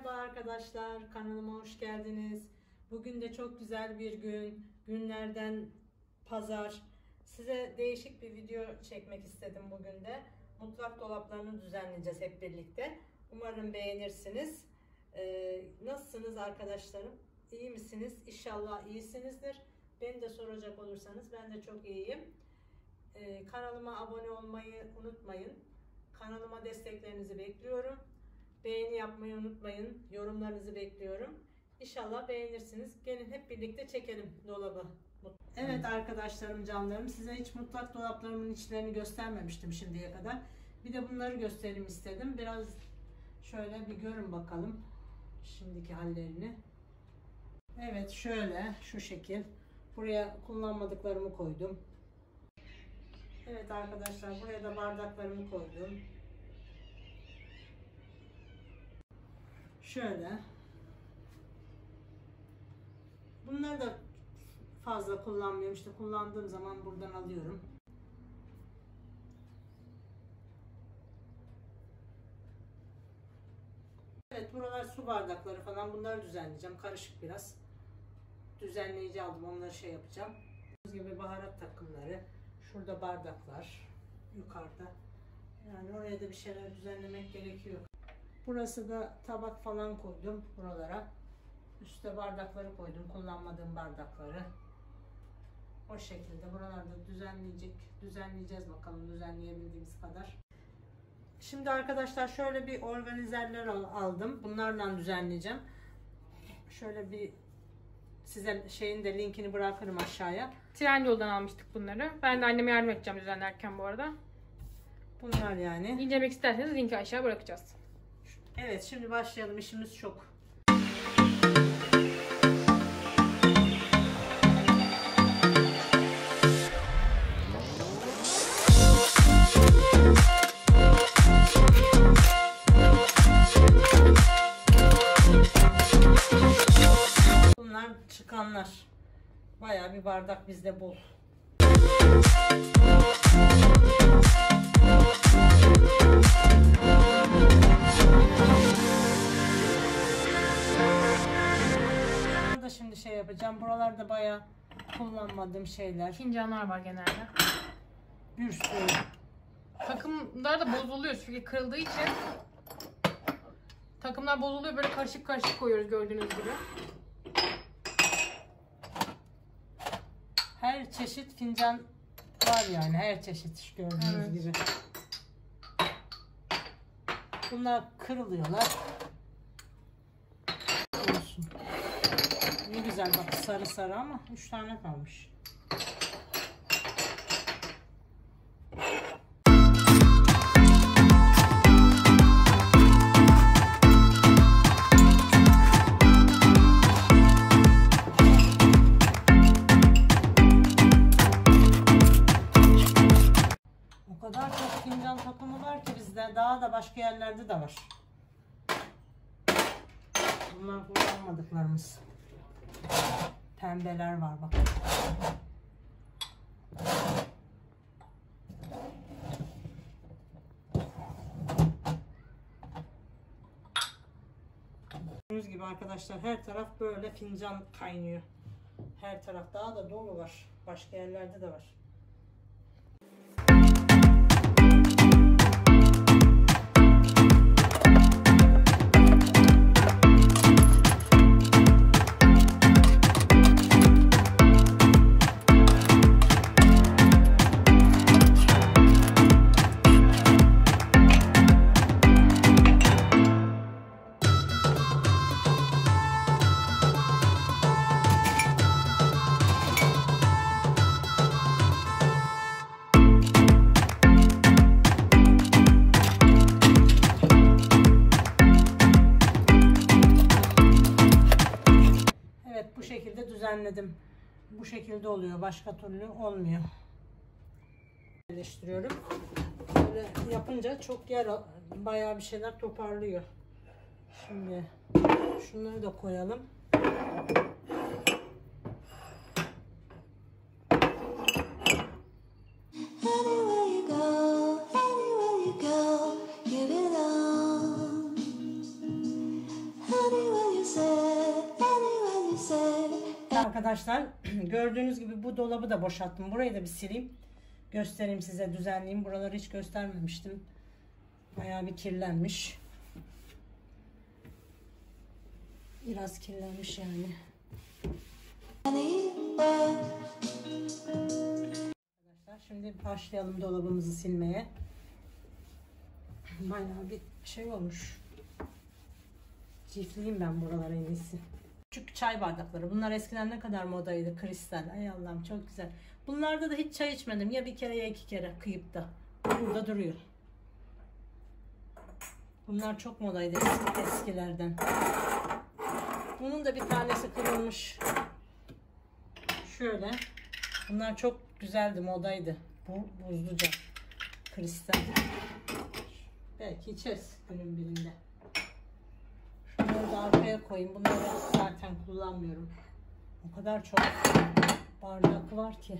Merhaba arkadaşlar, kanalıma hoş geldiniz. Bugün de çok güzel bir gün, günlerden pazar. Size değişik bir video çekmek istedim bugün de. Mutfak dolaplarını düzenleyeceğiz hep birlikte. Umarım beğenirsiniz. Nasılsınız arkadaşlarım? İyi misiniz? İnşallah iyisinizdir. Beni de soracak olursanız ben de çok iyiyim. Kanalıma abone olmayı unutmayın. Kanalıma desteklerinizi bekliyorum. Beğeni yapmayı unutmayın. Yorumlarınızı bekliyorum. İnşallah beğenirsiniz. Gelin hep birlikte çekelim dolabı. Evet arkadaşlarım, canlarım, size hiç mutfak dolaplarımın içlerini göstermemiştim şimdiye kadar. Bir de bunları göstereyim istedim. Biraz şöyle bir görün bakalım şimdiki hallerini. Evet, şöyle şu şekil. Buraya kullanmadıklarımı koydum. Evet arkadaşlar, buraya da bardaklarımı koydum. Şöyle. Bunları da fazla kullanmıyorum. İşte kullandığım zaman buradan alıyorum. Evet, buralar su bardakları falan, bunları düzenleyeceğim. Karışık biraz. Düzenleyici aldım, onları şey yapacağım. Gördüğünüz gibi baharat takımları. Şurada bardaklar. Yukarıda. Yani oraya da bir şeyler düzenlemek gerekiyor. Burası da tabak falan koydum buralara. Üste bardakları koydum. Kullanmadığım bardakları. O şekilde buralarda düzenleyeceğiz bakalım, düzenleyebildiğimiz kadar. Şimdi arkadaşlar şöyle bir organizerler aldım. Bunlarla düzenleyeceğim. Şöyle bir size şeyin de linkini bırakırım aşağıya. Trendyol'dan almıştık bunları. Ben de anneme yardım edeceğim düzenlerken bu arada. Bunlar yani. İncelemek isterseniz linki aşağı bırakacağız. Evet, şimdi başlayalım. İşimiz çok. Bunlar çıkanlar. Bayağı bir bardak bizde bol. Burada şimdi şey yapacağım. Buralarda bayağı kullanmadığım şeyler. Fincanlar var genelde. Bir sürü. Takımlar da bozuluyor çünkü kırıldığı için. Takımlar bozuluyor, böyle karışık karışık koyuyoruz gördüğünüz gibi. Her çeşit fincan var yani, her çeşit gördüğünüz gibi. Bunlar kırılıyorlar. Olsun. Ne güzel bak, sarı sarı ama 3 tane kalmış. O kadar çok fincan takımı var ki bizde, daha da başka yerlerde de var. Bunlar kullanmadıklarımız. Pembeler var bak. Gördüğünüz gibi arkadaşlar, her taraf böyle fincan kaynıyor. Her taraf daha da dolu var. Başka yerlerde de var. Bu şekilde düzenledim. Bu şekilde oluyor. Başka türlü olmuyor. Yerleştiriyorum. Böyle yapınca çok yer, bayağı bir şeyler toparlıyor. Şimdi şunları da koyalım. Arkadaşlar gördüğünüz gibi bu dolabı da boşalttım. Burayı da bir sileyim. Göstereyim size, düzenleyeyim. Buraları hiç göstermemiştim. Bayağı bir kirlenmiş. Biraz kirlenmiş yani. Arkadaşlar şimdi başlayalım dolabımızı silmeye. Bayağı bir şey olmuş. Çiftleyeyim ben buralara en iyisi. Küçük çay bardakları. Bunlar eskiden ne kadar modaydı. Kristal. Ay Allah'ım çok güzel. Bunlarda da hiç çay içmedim. Ya bir kere ya iki kere kıyıp da. Burada duruyor. Bunlar çok modaydı eskilerden. Bunun da bir tanesi kırılmış. Şöyle. Bunlar çok güzeldi, modaydı. Bu buzluca. Kristal. Belki içeriz günün birinde. Şunları da arkaya koyayım. Bunları zaten kullanmıyorum. O kadar çok bardak var ki.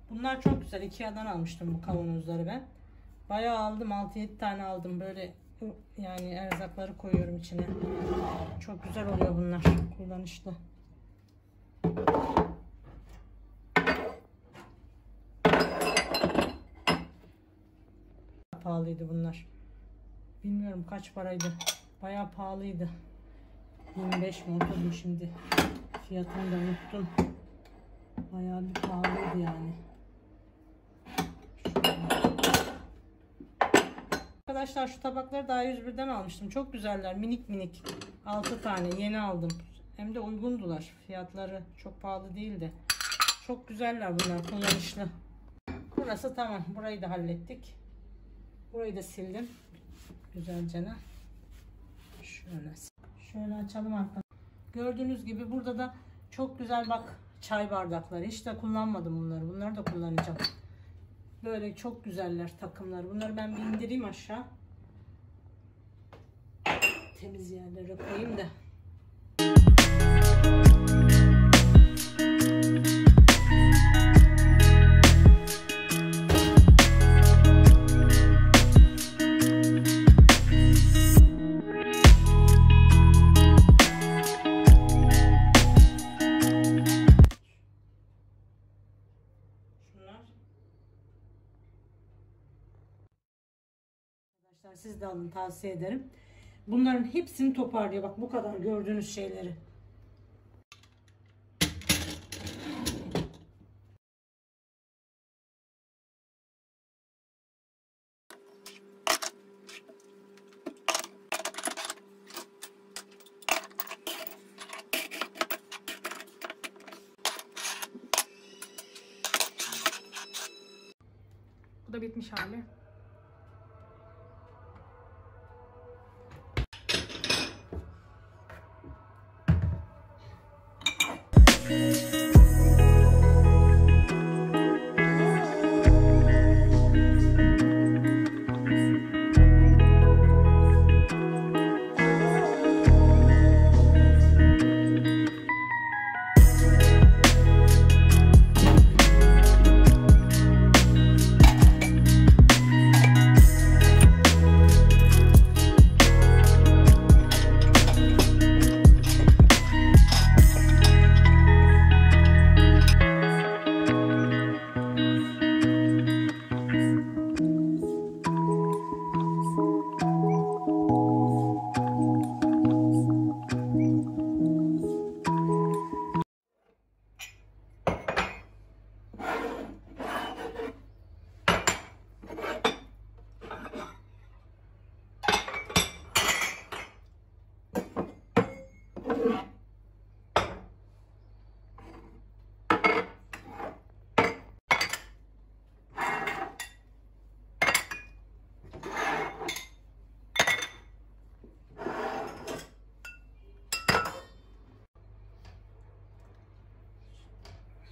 Bunlar çok güzel. Ikea'dan almıştım bu kavanozları ben. Bayağı aldım. 6-7 tane aldım. Böyle yani erzakları koyuyorum içine. Çok güzel oluyor bunlar. Kullanışlı. Pahalıydı bunlar. Bilmiyorum kaç paraydı. Bayağı pahalıydı. 25 mi, 30 mu şimdi? Fiyatını da unuttum. Bayağı bir pahalıydı yani. Arkadaşlar şu tabakları daha 101'den almıştım. Çok güzeller. Minik minik. 6 tane yeni aldım. Hem de uygundular. Fiyatları çok pahalı değildi. Çok güzeller bunlar. Kullanışlı. Burası tamam. Burayı da hallettik. Burayı da sildim. Güzelce. Şöyle açalım arkadaşlar. Gördüğünüz gibi burada da çok güzel bak çay bardakları. Hiç de kullanmadım bunları. Bunları da kullanacağım. Böyle çok güzeller takımlar. Bunları ben bir indireyim aşağı. Temiz yerlere koyayım da. Siz de alın, tavsiye ederim. Bunların hepsini toparlıyor. Bak bu kadar gördüğünüz şeyleri. Bu da bitmiş hali.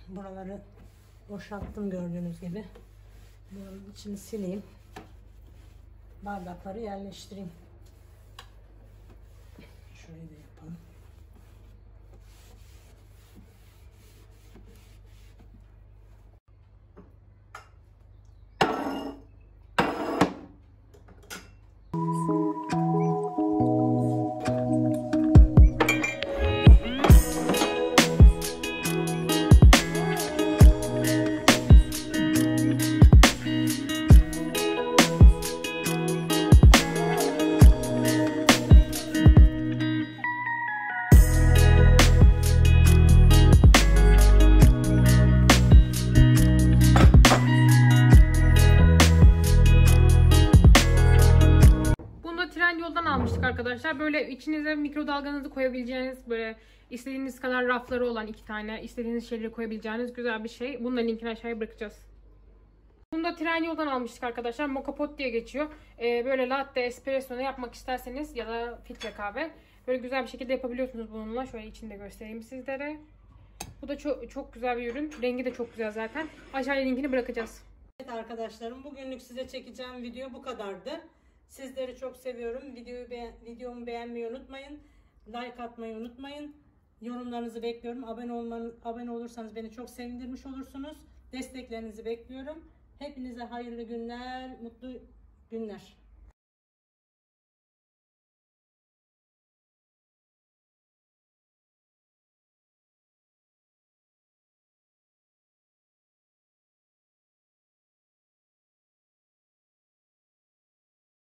Buraları boşalttım gördüğünüz gibi. Buranın içini sileyim. Bardakları yerleştireyim. Şurayı da yapalım. arkadaşlar. Böyle içinize mikrodalganızı koyabileceğiniz, böyle istediğiniz kadar rafları olan 2 tane, istediğiniz şeyleri koyabileceğiniz güzel bir şey. Bunun da linkini aşağıya bırakacağız. Bunu da Trendyol'dan almıştık arkadaşlar. Moka pot diye geçiyor. Böyle latte, espresso ne yapmak isterseniz ya da filtre kahve. Böyle güzel bir şekilde yapabiliyorsunuz bununla. Şöyle içinde göstereyim sizlere. Bu da çok güzel bir ürün. Rengi de çok güzel zaten. Aşağıya linkini bırakacağız. Evet arkadaşlarım, bugünlük size çekeceğim video bu kadardı. Sizleri çok seviyorum. Videomu beğenmeyi unutmayın. Like atmayı unutmayın. Yorumlarınızı bekliyorum. Abone olursanız beni çok sevindirmiş olursunuz. Desteklerinizi bekliyorum. Hepinize hayırlı günler, mutlu günler.